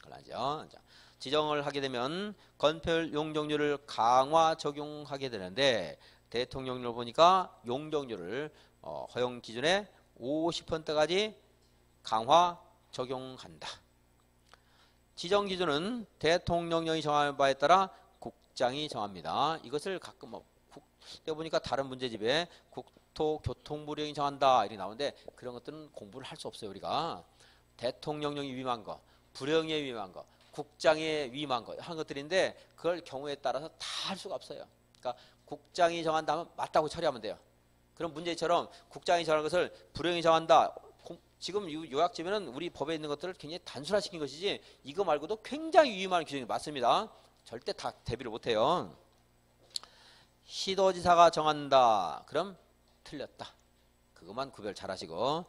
S1: 곤란한 지역. 자, 지정을 하게 되면 건폐율 용적률을 강화 적용하게 되는데, 대통령령을 보니까 용적률을 허용 기준에 50%까지 강화 적용한다. 지정 기준은 대통령령이 정하는 바에 따라 국장이 정합니다. 이것을 가끔 보니까 다른 문제집에 국토교통부령이 정한다 이렇게 나오는데 그런 것들은 공부를 할 수 없어요. 우리가 대통령령이 위임한 거, 부령에 위임한 거, 국장에 위임한 거 한 것들인데 그걸 경우에 따라서 다 할 수가 없어요. 그러니까 국장이 정한다면 맞다고 처리하면 돼요. 그런 문제처럼 국장이 정하는 것을 부령이 정한다. 지금 요약지면은 우리 법에 있는 것들을 굉장히 단순화시킨 것이지 이거 말고도 굉장히 유의미한 규정이 맞습니다. 절대 다 대비를 못해요. 시도지사가 정한다. 그럼 틀렸다. 그것만 구별 잘하시고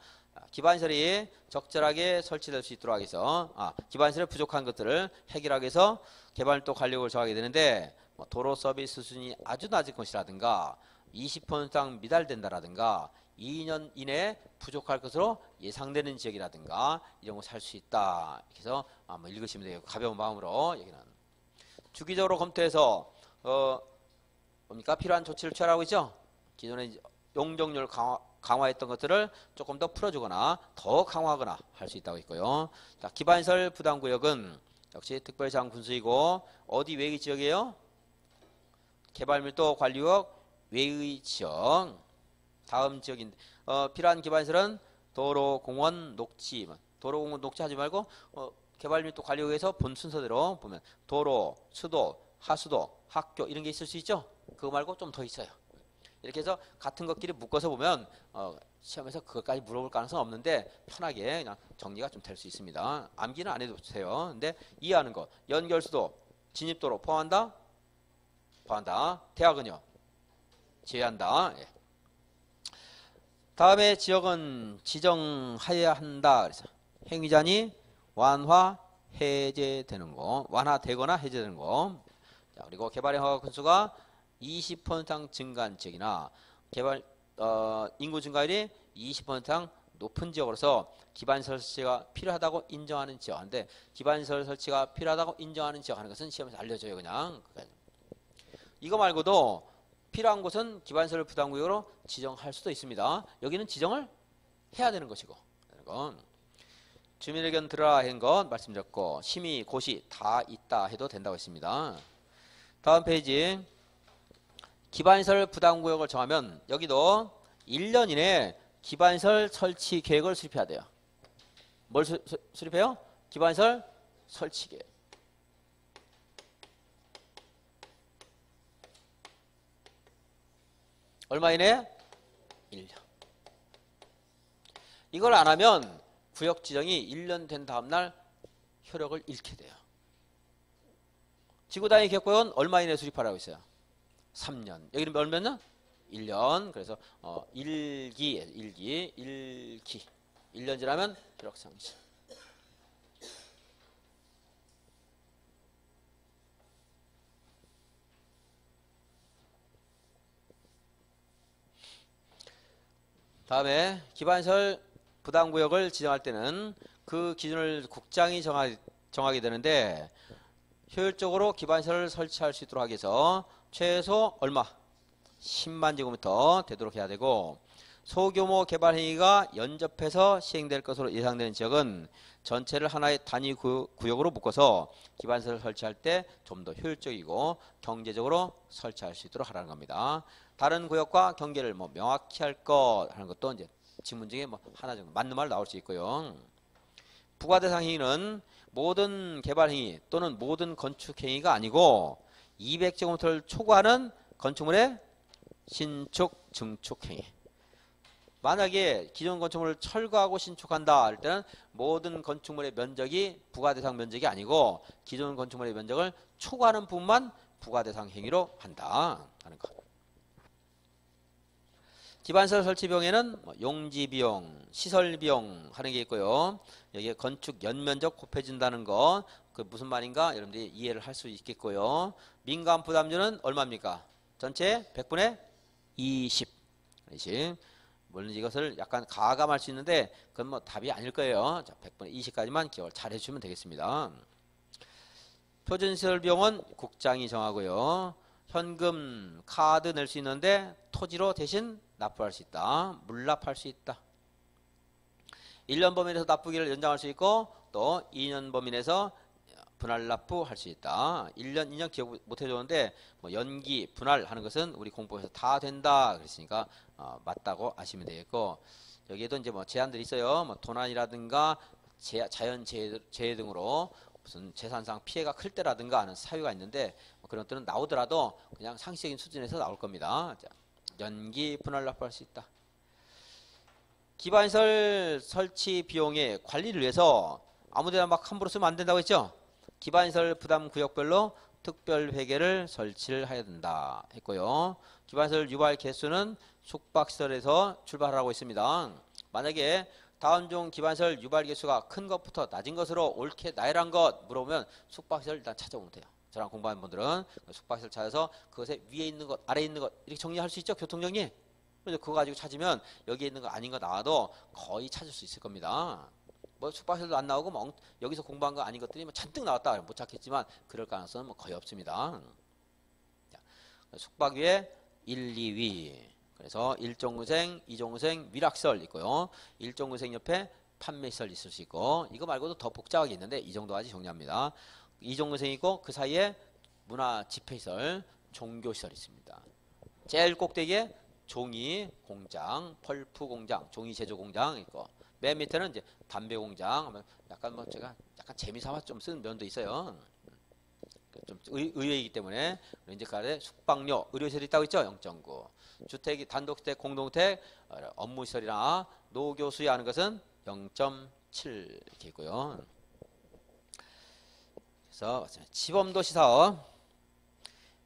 S1: 기반시설이 적절하게 설치될 수 있도록 하기 위해서 기반시설이 부족한 것들을 해결하기 위해서 개발도 관리력을 정하게 되는데 도로 서비스 수준이 아주 낮은 것이라든가 20% 미달된다라든가 2년 이내에 부족할 것으로 예상되는 지역이라든가 이런 거 살 수 있다. 그래서 한번 읽으시면 돼요. 가벼운 마음으로 여기는 주기적으로 검토해서 뭡니까 필요한 조치를 취하라고 있죠. 기존에 용적률 강화했던 것들을 조금 더 풀어주거나 더 강화하거나 할 수 있다고 있고요. 자, 기반시설 부담구역은 역시 특별시장 군수이고 어디 외의 지역이에요? 개발밀도 관리구역 외의 지역. 다음 지역인데 필요한 기반시설은 도로, 공원, 녹지. 도로, 공원, 녹지 하지 말고 개발밀도 관리구역에서 본 순서대로 보면 도로, 수도, 하수도, 학교 이런 게 있을 수 있죠. 그거 말고 좀 더 있어요. 이렇게 해서 같은 것끼리 묶어서 보면 시험에서 그것까지 물어볼 가능성은 없는데 편하게 그냥 정리가 좀 될 수 있습니다. 암기는 안 해도 돼요. 근데 이해하는 거 연결수도, 진입도로 포함한다? 포함한다. 대학은요? 제외한다. 예. 다음에 지역은 지정하여야 한다. 그래서 행위자니 완화, 해제되는 거, 완화되거나 해제되는 거. 자, 그리고 개발의 허가 건수가 20% 이상 증가한 지역이나 개발 인구 증가율이 20% 이상 높은 지역으로서 기반시설 설치가 필요하다고 인정하는 지역인데 기반시설 설치가 필요하다고 인정하는 지역 하는 것은 시험에서 알려줘요. 그냥 이거 말고도 필요한 곳은 기반시설 부담구역으로 지정할 수도 있습니다. 여기는 지정을 해야 되는 것이고 주민 의견 들어라 한 것 말씀드렸고 심의, 고시 다 있다 해도 된다고 했습니다. 다음 페이지 기반시설 부담구역을 정하면 여기도 1년 이내에 기반시설 설치 계획을 수립해야 돼요. 뭘 수립해요? 기반시설 설치 계획. 얼마 이내? 1년. 이걸 안 하면 구역 지정이 1년 된 다음날 효력을 잃게 돼요. 지구단위 계획구역은 얼마 이내 수립하라고 했어요? 3년. 여기는 몇 년? 1년. 그래서 1기. 1년 지나면 효력 상실. 다음에 기반시설 부담구역을 지정할 때는 그 기준을 국장이 정하게 되는데 효율적으로 기반시설을 설치할 수 있도록 하기 위해서 최소 얼마? 10만 제곱미터 되도록 해야 되고 소규모 개발 행위가 연접해서 시행될 것으로 예상되는 지역은 전체를 하나의 단위 구역으로 묶어서 기반시설을 설치할 때 좀 더 효율적이고 경제적으로 설치할 수 있도록 하라는 겁니다. 다른 구역과 경계를 명확히 할 것 하는 것도 이제 지문 중에 하나 정도 맞는 말 나올 수 있고요. 부과 대상 행위는 모든 개발 행위 또는 모든 건축 행위가 아니고 200제곱미터를 초과하는 건축물의 신축, 증축 행위. 만약에 기존 건축물을 철거하고 신축한다 할 때는 모든 건축물의 면적이 부과 대상 면적이 아니고 기존 건축물의 면적을 초과하는 부분만 부과 대상 행위로 한다 하는 것. 기반시설 설치 비용에는 용지 비용, 시설 비용 하는 게 있고요. 여기에 건축 연면적 곱해진다는 거, 그 무슨 말인가 여러분들이 이해를 할 수 있겠고요. 민간 부담료는 얼마입니까? 전체 100분의 20. 물론 이것을 약간 가감할 수 있는데 그건 답이 아닐 거예요. 자, 100분의 20까지만 기억을 잘 해주시면 되겠습니다. 표준시설 비용은 국장이 정하고요. 현금, 카드 낼 수 있는데 토지로 대신 납부할 수 있다. 물납할 수 있다. 1년 범위 내에서 납부기를 연장할 수 있고 또 2년 범위 내에서 분할 납부할 수 있다. 1년, 2년 기억 못 해줬는데 뭐 연기, 분할하는 것은 우리 공부에서 다 된다 그랬으니까 맞다고 아시면 되겠고, 여기에도 이제 뭐 제한들이 있어요. 뭐 도난이라든가 자연재해 등으로 무슨 재산상 피해가 클 때라든가 하는 사유가 있는데 뭐 그런 것들은 나오더라도 그냥 상식적인 수준에서 나올 겁니다. 자, 연기, 분할 납부할 수 있다. 기반시설 설치 비용의 관리를 위해서 아무데나 막 함부로 쓰면 안 된다고 했죠. 기반시설 부담 구역별로 특별 회계를 설치를 해야 된다 했고요. 기반시설 유발 개수는 숙박시설에서 출발하라고 했습니다. 만약에 다음 중 기반시설 유발 개수가 큰 것부터 낮은 것으로 옳게 나열한 것 물어보면 숙박시설 일단 찾아보면 돼요. 저랑 공부하는 분들은 숙박시설 찾아서 그것에 위에 있는 것, 아래에 있는 것 이렇게 정리할 수 있죠. 교통정리. 그래서 그거 가지고 찾으면 여기에 있는 거 아닌 거 나와도 거의 찾을 수 있을 겁니다. 뭐 숙박시설도 안 나오고 뭐 여기서 공부한 거 아닌 것들이 뭐 잔뜩 나왔다 못 찾겠지만 그럴 가능성은 뭐 거의 없습니다. 자, 숙박위에 1, 2위. 그래서 1종구생, 2종구생, 위락시설 있고요. 1종구생 옆에 판매시설 있을 수 있고, 이거 말고도 더 복잡하게 있는데 이 정도까지 정리합니다. 2종구생 있고 그 사이에 문화 집회시설, 종교시설 있습니다. 제일 꼭대기에 종이 공장, 펄프 공장, 종이 제조 공장 있고, 맨 밑에는 이제 담배 공장. 약간 뭐 제가 약간 재미삼아 좀 쓴 면도 있어요. 좀 의외이기 때문에 이제까지 숙박료, 의료시설이 있다고 했죠. 0.9. 주택이 단독주택, 공동주택, 업무시설이나 노교수에 하는 것은 0.7 이렇게 있고요. 그래서 시범도시 사업.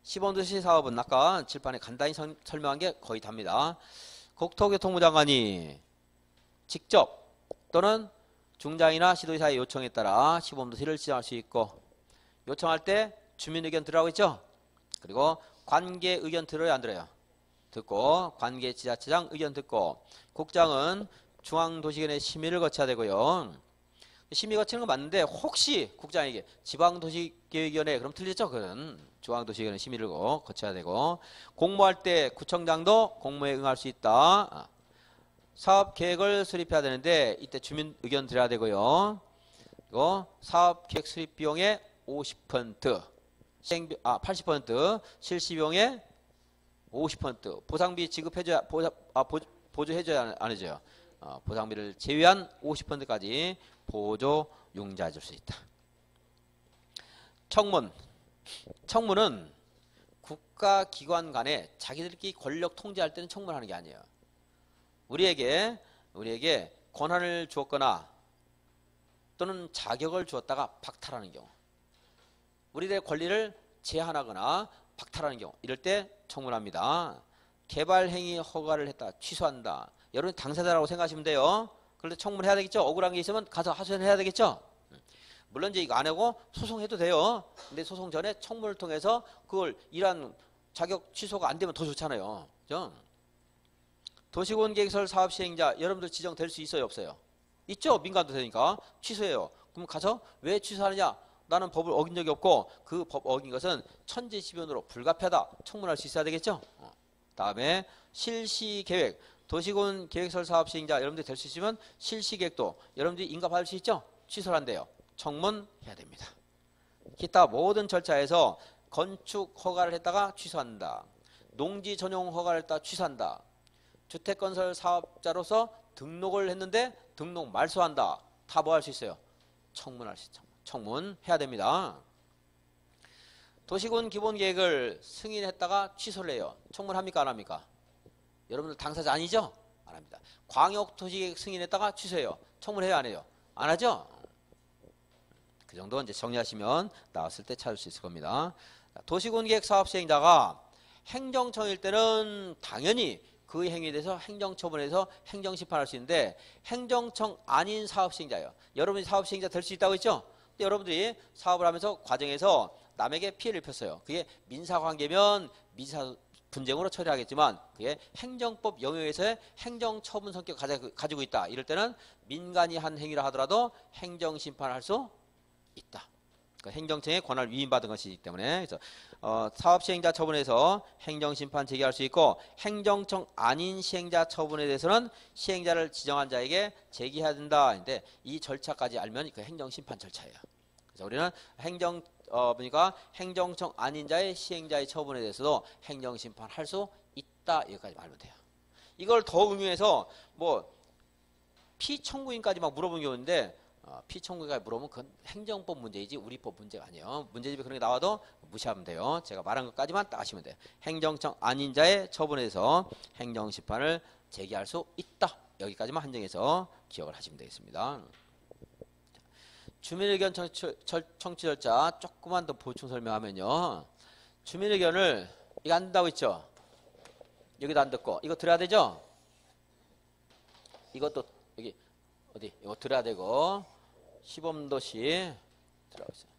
S1: 시범도시 사업은 아까 칠판에 간단히 설명한 게 거의 답니다. 국토교통부 장관이 직접 또는 중장이나 시도지사의 요청에 따라 시범도시를 지정할 수 있고, 요청할 때 주민 의견 들으라고 했죠. 그리고 관계 의견 들어요, 안 들어요? 듣고, 관계 지자체장 의견 듣고, 국장은 중앙도시계획의 심의를 거쳐야 되고요. 심의 거치는 건 맞는데 혹시 국장에게 지방도시계획위원회 그럼 틀렸죠? 그건 중앙도시계획위원회 심의를 거쳐야 되고, 공모할 때 구청장도 공모에 응할 수 있다. 사업 계획을 수립해야 되는데 이때 주민 의견 드려야 되고요. 그리고 사업 계획 수립 비용의 50%, 80%, 실시 비용의 50% 보상비 지급해줘야 보조해줘야 안 해줘요. 보상비를 제외한 50%까지 보조 융자해 줄 수 있다. 청문은 국가기관 간에 자기들끼리 권력 통제할 때는 청문하는 게 아니에요. 우리에게 권한을 주었거나 또는 자격을 주었다가 박탈하는 경우, 우리들의 권리를 제한하거나 박탈하는 경우, 이럴 때 청문합니다. 개발행위 허가를 했다, 취소한다. 여러분 당사자라고 생각하시면 돼요. 그런데 청문해야 되겠죠. 억울한 게 있으면 가서 하소연해야 되겠죠. 물론 이제 이거 안 하고 소송해도 돼요. 근데 소송 전에 청문을 통해서 그걸 이란 자격 취소가 안 되면 더 좋잖아요. 그죠? 도시공원계획설 사업 시행자 여러분들 지정될 수 있어요, 없어요? 있죠. 민간도 되니까 취소해요. 그럼 가서 왜 취소하느냐? 나는 법을 어긴 적이 없고 그 법 어긴 것은 천지지변으로 불가피하다. 청문할 수 있어야 되겠죠. 다음에 실시계획, 도시공원계획설 사업 시행자 여러분들이 될 수 있으면 실시계획도 여러분들이 인가받을 수 있죠. 취소를 한대요. 청문해야 됩니다. 기타 모든 절차에서 건축 허가를 했다가 취소한다. 농지 전용 허가를 했다가 취소한다. 주택건설 사업자로서 등록을 했는데 등록 말소한다. 다 뭐 할 수 있어요? 청문할 수 있죠. 청문해야 됩니다. 도시군 기본계획을 승인했다가 취소를 해요. 청문합니까? 안 합니까? 여러분들 당사자 아니죠? 안 합니다. 광역도시계획 승인했다가 취소해요. 청문해요? 안 해요? 안 하죠? 그 정도 이제 정리하시면 나왔을 때 찾을 수 있을 겁니다. 도시군계획 사업 시행자가 행정청일 때는 당연히 그 행위에 대해서 행정처분해서 행정심판할 수 있는데, 행정청 아닌 사업시행자예요. 여러분이 사업시행자 될 수 있다고 했죠? 근데 여러분들이 사업을 하면서 과정에서 남에게 피해를 입혔어요. 그게 민사관계면 민사 분쟁으로 처리하겠지만 그게 행정법 영역에서의 행정처분 성격 가지고 있다. 이럴 때는 민간이 한 행위를 하더라도 행정심판을 할 수 있다. 그러니까 행정청의 권한을 위임받은 것이기 때문에, 그래서 사업시행자 처분에서 행정심판 제기할 수 있고, 행정청 아닌 시행자 처분에 대해서는 시행자를 지정한 자에게 제기해야 된다. 근데 이 절차까지 알면 그 행정심판 절차예요. 그래서 우리는 그러니까 행정청 아닌 자의 시행자의 처분에 대해서도 행정심판할 수 있다. 여기까지 말하면 돼요. 이걸 더 응용해서 뭐 피청구인까지 막 물어보는 경우인데 피청구인까지 물어보면 그건 행정법 문제이지 우리법 문제가 아니에요. 문제집에 그런 게 나와도 무시하면 돼요. 제가 말한 것까지만 딱 하시면 돼요. 행정청 아닌 자의 처분에 대해서 행정심판을 제기할 수 있다. 여기까지만 한정해서 기억을 하시면 되겠습니다. 주민의견 청취 절차 조금만 더 보충 설명하면요. 주민의견을 이거 안 듣다고 했죠? 여기도 안 듣고 이거 들어야 되죠? 이것도 여기 어디 이거 들어야 되고 시범도시 들어가 있어요.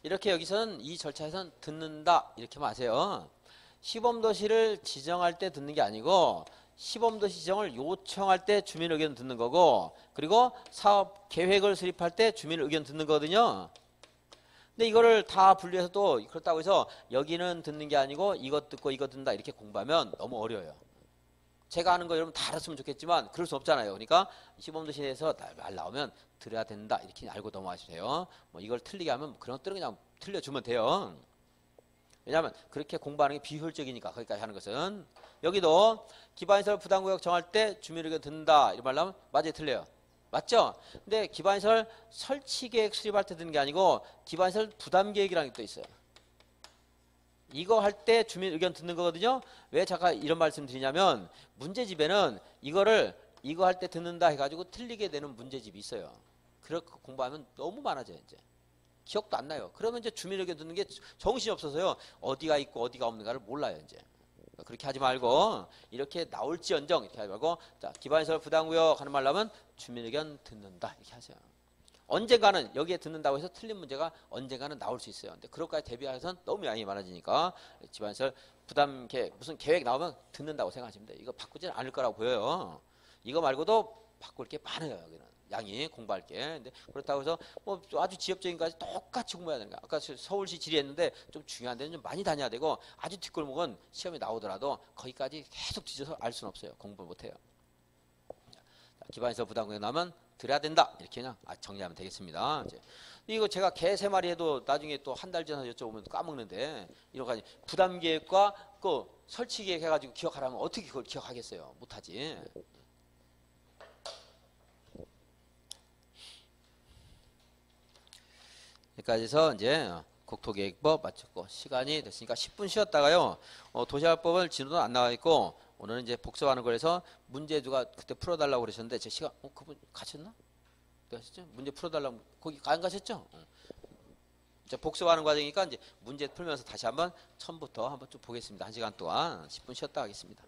S1: 이렇게 여기서는 이 절차에서는 듣는다 이렇게만 아세요. 시범도시를 지정할 때 듣는 게 아니고 시범도시 지정을 요청할 때 주민 의견 듣는 거고 그리고 사업 계획을 수립할 때 주민 의견 듣는 거거든요. 근데 이거를 다 분리해서 또 그렇다고 해서 여기는 듣는 게 아니고 이것 듣고 이것 듣는다 이렇게 공부하면 너무 어려워요. 제가 하는 거 여러분 다 알았으면 좋겠지만 그럴 수 없잖아요. 그러니까 시범도시에서 말 나오면 들어야 된다 이렇게 알고 넘어가시세요. 뭐 이걸 틀리게 하면 그런 것들은 그냥 틀려주면 돼요. 왜냐하면 그렇게 공부하는 게 비효율적이니까 거기까지 하는 것은. 여기도 기반시설 부담구역 정할 때 주민의견 듣는다 이런 말 하면 맞아요 틀려요? 맞죠? 근데 기반시설 설치계획 수립할 때 듣는 게 아니고 기반시설 부담계획이라는 게 또 있어요. 이거 할 때 주민 의견 듣는 거거든요. 왜 잠깐 이런 말씀 드리냐면 문제집에는 이거 할 때 듣는다 해가지고 틀리게 되는 문제집이 있어요. 그렇게 공부하면 너무 많아져요. 이제 기억도 안 나요. 그러면 이제 주민 의견 듣는 게 정신이 없어서요. 어디가 있고 어디가 없는가를 몰라요. 이제 그렇게 하지 말고 이렇게 나올지언정 이렇게 하지 말고 자 기반시설 부담구역 하는 말 나면 주민 의견 듣는다 이렇게 하세요. 언젠가는 여기에 듣는다고 해서 틀린 문제가 언젠가는 나올 수 있어요. 근데 그것까지 대비해서는 너무 양이 많아지니까 집안에서 부담 계획 무슨 계획 나오면 듣는다고 생각하시면 돼요. 이거 바꾸지는 않을 거라고 보여요. 이거 말고도 바꿀 게 많아요. 여기는 양이 공부할 게. 근데 그렇다고 해서 뭐 아주 지엽적인 까지 똑같이 공부해야 되는 거야. 아까 서울시 지리했는데 좀 중요한 데는 좀 많이 다녀야 되고 아주 뒷골목은 시험에 나오더라도 거기까지 계속 뒤져서 알 수는 없어요. 공부 못해요. 기반에서 부담구역 나면 들어야 된다 이렇게 그냥 정리하면 되겠습니다. 이제 이거 제가 개 3마리 해도 나중에 또 한 달 전에 여쭤보면 까먹는데 이런 거 부담계획과 그 설치계획 해가지고 기억하라면 어떻게 그걸 기억하겠어요? 못하지. 여기까지 해서 이제 국토계획법 마쳤고 시간이 됐으니까 10분 쉬었다가요. 도시화법을 진도는 안 나와 있고 오늘은 이제 복습하는 거라서 문제 누가 그때 풀어달라고 그러셨는데 제 시간 그분 가셨나? 가셨죠? 문제 풀어달라고 거기 안 가셨죠? 이제 복습하는 과정이니까 이제 문제 풀면서 다시 한번 처음부터 한번 쭉 보겠습니다. 1시간 동안 10분 쉬었다 하겠습니다.